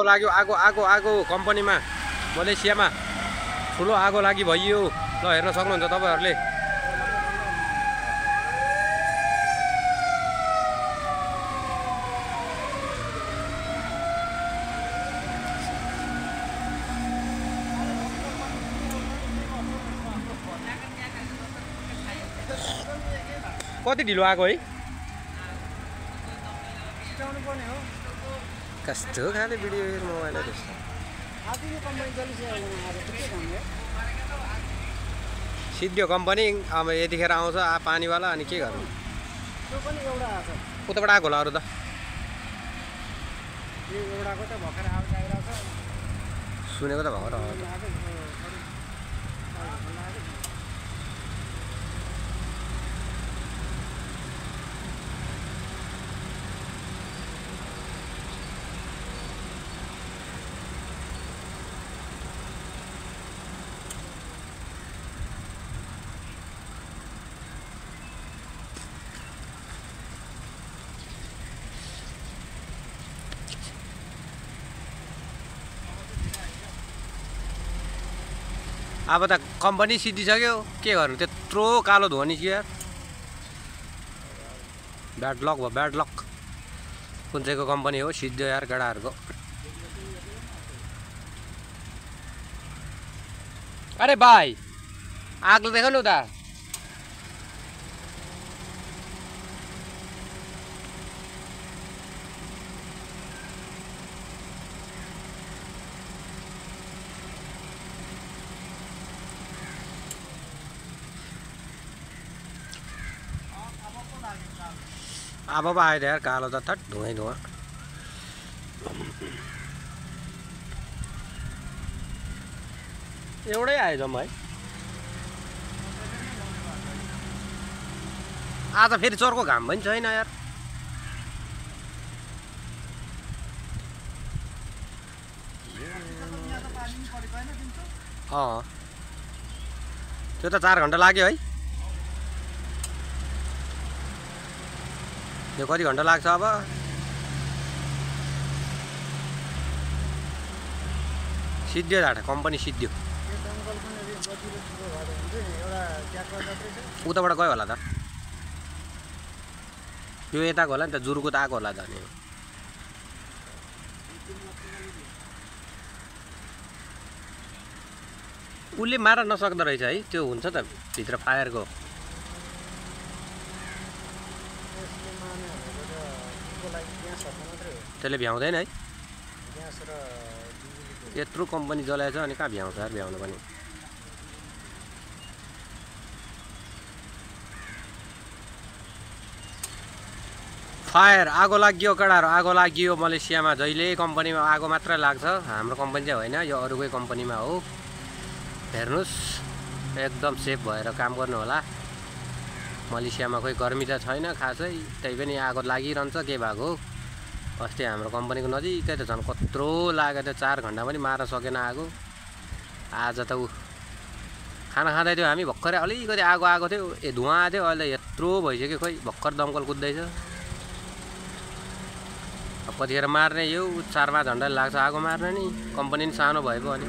लाग्यो आगो आगो आगो कम्पनीमा मलेसियामा ठुलो आगो लागि भइयो। ल हेर्न सक्नुहुन्छ तपाईहरुले। कति ढिलो आगो है? कस्तो खाले भिडियो मोबाइलमा त्यस्तो सिद्धियो कम्पनी अब यतिखेर आउँछ पानीवाला अनि के गर्नु? उताबाट आएको होला अरू त सुनेको त भर्खर अब त कम्पनी सिद्धिसक्यो के गर्नु? त्यत्रो कालो धुवा निस्क्यो यार। ब्याड लक भयो ब्याड लक। कुन चाहिँको कम्पनी हो सिद्धियो यार केटाहरूको। अरे भाइ आगो देखाउनु त। अब आयो यार कालो त थट धुवै धुवा। एउटै आयो जम्मा है। आज फेरि चर्को घाम पनि छैन यार। त्यो त 4 घण्टा लाग्यो है। यो कति घण्टा लाग्छ अब? सिद्धियो झाटा कम्पनी सिद्धियो। उताबाट गयो होला त। यो यताको होला नि त जुरुको त आएको होला त नि। उसले मार नसक्दो रहेछ है। त्यो हुन्छ त भित्र फायरको। त्यसले भ्याउँदैन है। यत्रो कम्पनी जलाएछ अनि कहाँ भ्याउँछ यार? भ्याउनु पनि फायर आगो लाग्यो केटाहरु। आगो लाग्यो मलेसियामा। जहिले कम्पनीमा आगो मात्र लाग्छ। हाम्रो कम्पनी चाहिँ होइन, यो अरूकै कम्पनीमा हो। हेर्नुस् एकदम सेफ भएर काम गर्नु होला। मलेसियामा खोइ गर्मी त छैन खासै, त्यही पनि आगो लागिरहन्छ के भएको। अस्ति हाम्रो कम्पनीको नजिकै त झन् कत्रो लाग्यो त। 4 घण्टा पनि मार्न सकेन आगो। आज त ऊ खाना खाँदै थियो हामी भर्खरै अलिकति आगो आएको थियो। धुवा थियो। अहिले यत्रो भइसक्यो खोइ भर्खर दमकल कुद्दैछ। अब कतिखेर मार्ने? यो 4-5 घण्टा लाग्छ आगो मार्न नि। कम्पनी नि सानो भए पो अनि